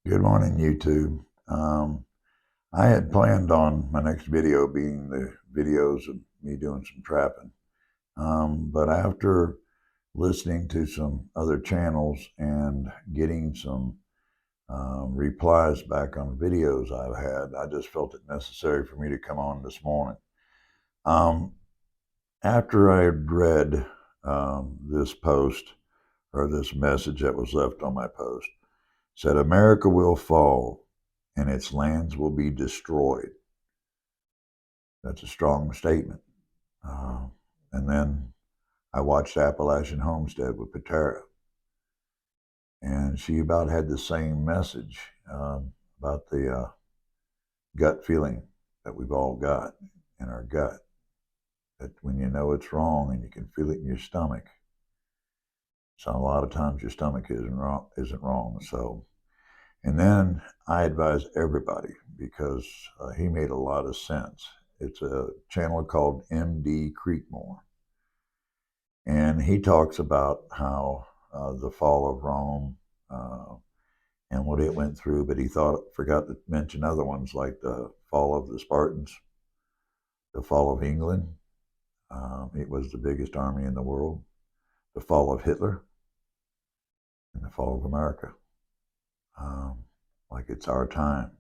Good morning, YouTube. I had planned on my next video being the videos of me doing some trapping. But after listening to some other channels and getting some replies back on videos I've had, I just felt it necessary for me to come on this morning. Um, After I had read this post or this message that was left on my post, said America will fall and its lands will be destroyed. That's a strong statement. Uh, and then I watched Appalachian Homestead with Patara, and she about had the same message about the gut feeling that we've all got in our gut. That when you know it's wrong and you can feel it in your stomach, so a lot of times your stomach isn't wrong. So, and then I advise everybody because he made a lot of sense. It's a channel called MD Creekmore. And he talks about how the fall of Rome and what it went through, but he forgot to mention other ones like the fall of the Spartans, the fall of England. It was the biggest army in the world. The fall of Hitler and the fall of America. Like it's our time.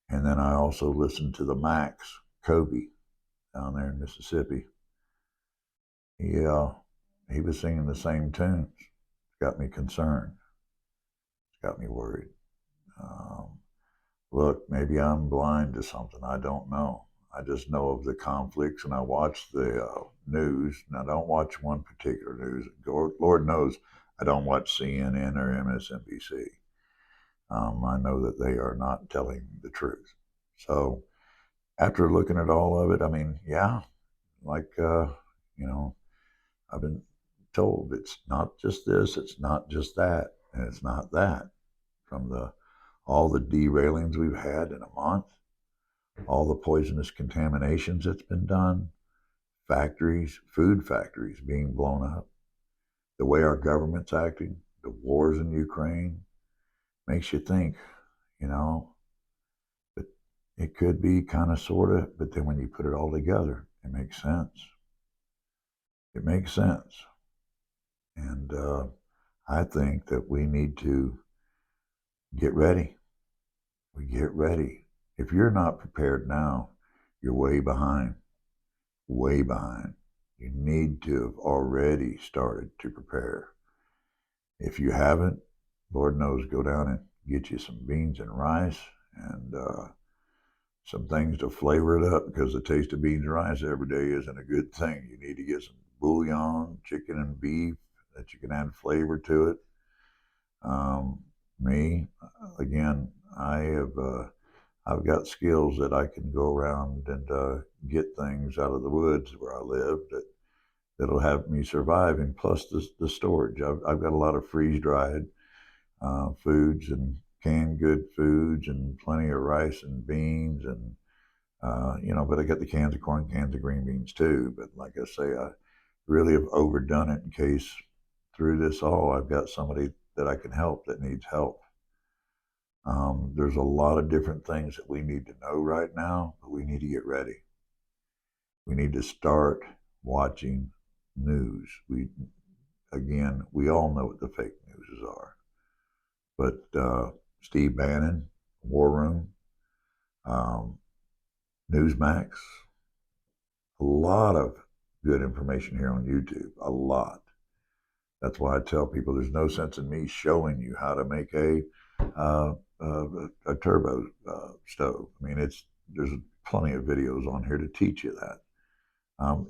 And then I also listened to the Max, Kobe, down there in Mississippi. He was singing the same tunes. It's got me concerned. It's got me worried. Um, Look, maybe I'm blind to something. I don't know. I just know of the conflicts, and I watch the news. And I don't watch one particular news. Lord knows I don't watch CNN or MSNBC. I know that they are not telling the truth. So after looking at all of it, I mean, yeah, like you know, I've been told it's not just this, it's not just that, and it's not that. From the all the derailings we've had in a month, all the poisonous contaminations that's been done, factories, food factories being blown up, the way our government's acting, the wars in Ukraine, makes you think, you know, but it could be kind of, sort of, but then when you put it all together, it makes sense. It makes sense. And I think that we need to get ready. We get ready. If you're not prepared now, you're way behind. Way behind. You need to have already started to prepare. If you haven't, Lord knows, go down and get you some beans and rice and some things to flavor it up because the taste of beans and rice every day isn't a good thing. You need to get some bouillon, chicken and beef that you can add flavor to it. Me, again, I've got skills that I can go around and get things out of the woods where I live that'll have me surviving. Plus the storage. I've got a lot of freeze dried foods and canned good foods and plenty of rice and beans and but I got the cans of corn, cans of green beans too. But like I say, I really have overdone it in case through this all I've got somebody that I can help that needs help. There's a lot of different things that we need to know right now, but we need to get ready. We need to start watching news. We all know what the fake news are, but Steve Bannon, War Room, um, Newsmax, a lot of good information here on YouTube. A lot. That's why I tell people there's no sense in me showing you how to make uh, a turbo stove. I mean, there's plenty of videos on here to teach you that.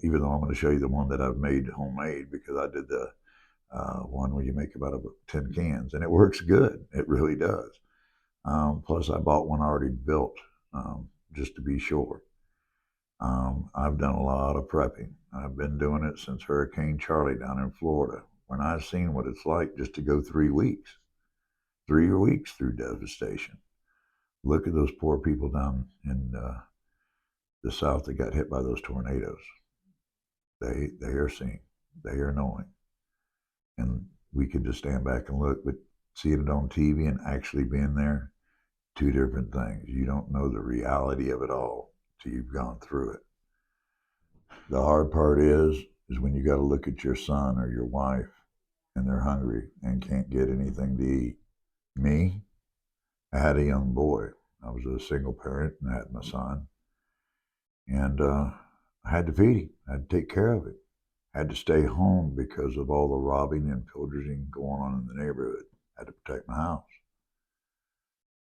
Even though I'm going to show you the one that I've made homemade because I did the one where you make about 10 cans, and it works good. It really does. Plus, I bought one already built just to be sure. I've done a lot of prepping. I've been doing it since Hurricane Charlie down in Florida. When I've seen what it's like just to go 3 weeks, 3 weeks through devastation. Look at those poor people down in the South that got hit by those tornadoes. They are seeing, they are knowing, and we can just stand back and look. But Seeing it on TV and actually being there, two different things. You don't know the reality of it all till you've gone through it. The hard part is when you got to look at your son or your wife and they're hungry and can't get anything to eat. Me, I had a young boy. I was a single parent and I had my son. And I had to feed him. I had to take care of it. I had to stay home because of all the robbing and pillaging going on in the neighborhood. I had to protect my house.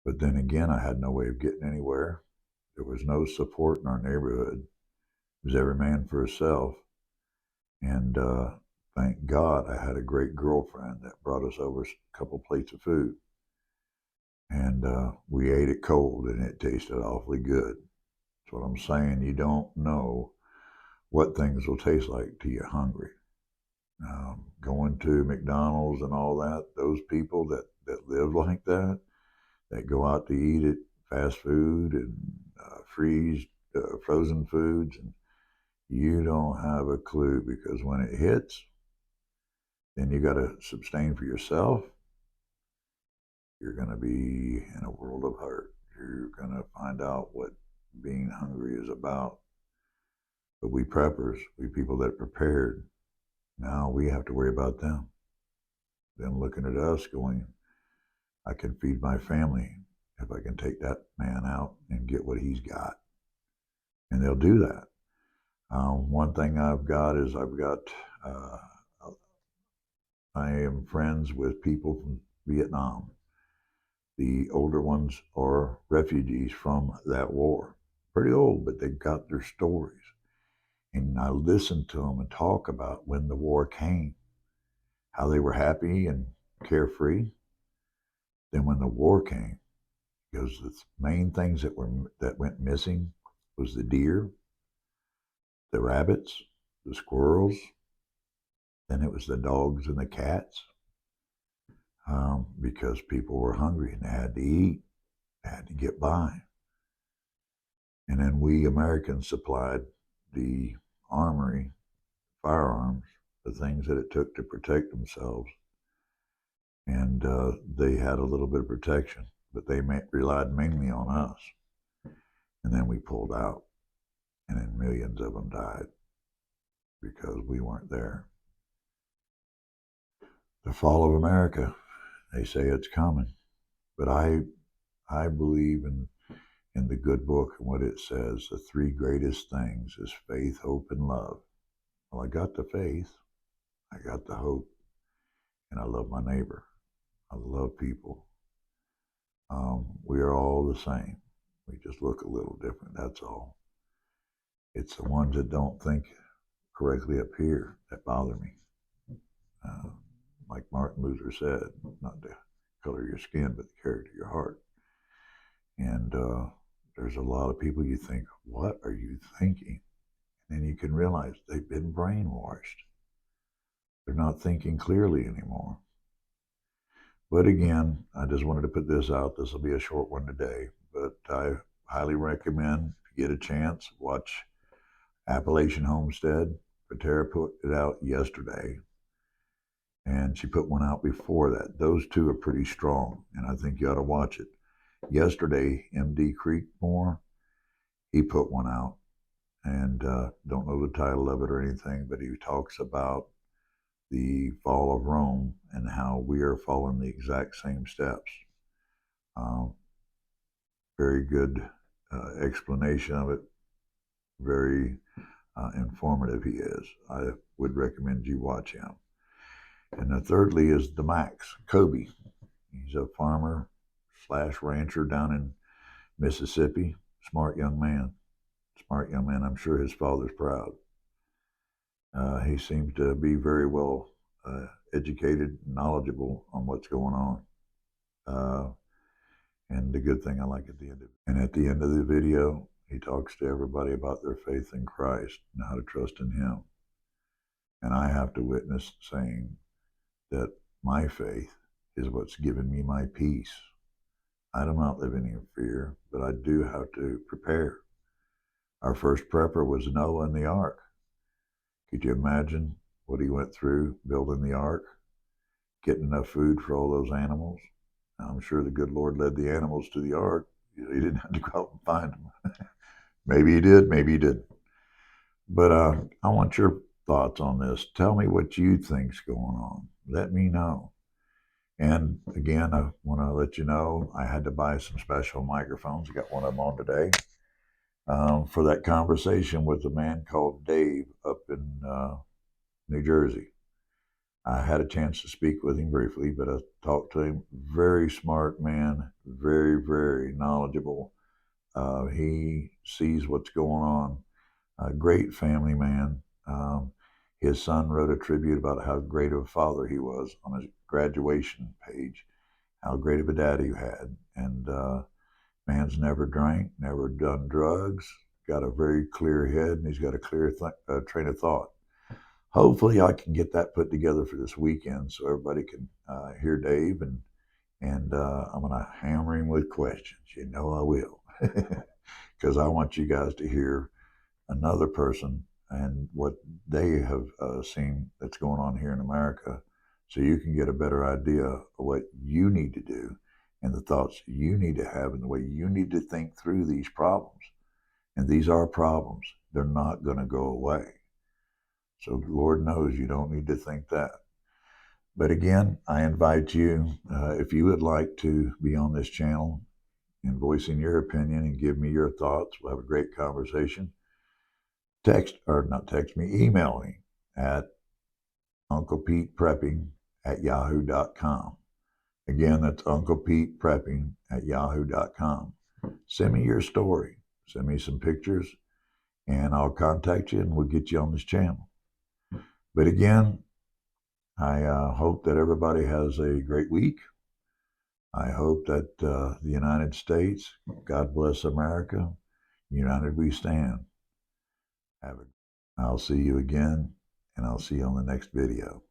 But then again, I had no way of getting anywhere. There was no support in our neighborhood. It was every man for himself. And thank God I had a great girlfriend that brought us over a couple plates of food. And we ate it cold and it tasted awfully good. That's what I'm saying. You don't know what things will taste like till you're hungry. Going to McDonald's and all that, those people that live like that go out to eat at fast food and frozen foods, and you don't have a clue because when it hits, then you got to sustain for yourself. You're going to be in a world of hurt. You're going to find out what being hungry is about. But we preppers, we people that prepared, now we have to worry about them. Them looking at us going, I can feed my family if I can take that man out and get what he's got. And they'll do that. One thing I've got is I am friends with people from Vietnam. The older ones are refugees from that war. Pretty old, but they've got their stories. And I listen to them and talk about when the war came, how they were happy and carefree. Then when the war came, because the main things that went missing was the deer, the rabbits, the squirrels. Then it was the dogs and the cats, because people were hungry and they had to eat, they had to get by. And then we Americans supplied the armory, firearms, the things that it took to protect themselves. And they had a little bit of protection, but they relied mainly on us. And then we pulled out, and then millions of them died because we weren't there. The fall of America, they say it's coming, but I believe in the good book and what it says. The three greatest things is faith, hope, and love. Well, I got the faith, I got the hope, and I love my neighbor. I love people. We are all the same. We just look a little different, that's all. It's the ones that don't think correctly up here that bother me. Like Martin Luther said, not the color of your skin, but the character of your heart. And there's a lot of people you think, what are you thinking? And then you can realize they've been brainwashed. They're not thinking clearly anymore. But again, I just wanted to put this out. This will be a short one today, but I highly recommend, if you get a chance, watch Appalachian Homestead. Patera put it out yesterday, and she put one out before that. Those two are pretty strong, and I think you ought to watch it. Yesterday, MD Creekmore, he put one out, and don't know the title of it or anything, but he talks about the fall of Rome and how we are following the exact same steps. Very good explanation of it. Very informative he is. I would recommend you watch him. And thirdly is the Max, Kobe. He's a farmer / rancher down in Mississippi. Smart young man. I'm sure his father's proud. He seems to be very well educated, knowledgeable on what's going on. And the good thing I like at the end of the video, he talks to everybody about their faith in Christ and how to trust in him. And I have to witness saying that my faith is what's given me my peace. I'm not living in fear, but I do have to prepare. Our first prepper was Noah and the ark. Could you imagine what he went through building the ark? getting enough food for all those animals. I'm sure the good Lord led the animals to the ark. He didn't have to go out and find them. Maybe he did, maybe he didn't. But I want your thoughts on this. Tell me what you think's going on. Let me know. And again, I want to let you know I had to buy some special microphones. I got one of them on today for that conversation with a man called Dave up in New Jersey. I had a chance to speak with him briefly, but I talked to him. Very smart man, very, very knowledgeable. He sees what's going on. A great family man. His son wrote a tribute about how great of a father he was on his graduation page, how great of a dad he had. And man's never drank, never done drugs, got a very clear head, and he's got a clear train of thought. Hopefully, I can get that put together for this weekend so everybody can hear Dave, and I'm going to hammer him with questions. You know I will, because I want you guys to hear another person and what they have seen that's going on here in America, so you can get a better idea of what you need to do and the thoughts you need to have and the way you need to think through these problems. And these are problems. They're not going to go away. So Lord knows you don't need to think that. But again, I invite you, if you would like to be on this channel and voicing your opinion and give me your thoughts, we'll have a great conversation. Email me at unclepeteprepping@yahoo.com. Again, that's unclepeteprepping@yahoo.com. Send me your story. Send me some pictures, and I'll contact you, and we'll get you on this channel. But again, I hope that everybody has a great week. I hope that the United States, God bless America, united we stand. I'll see you again, and I'll see you on the next video.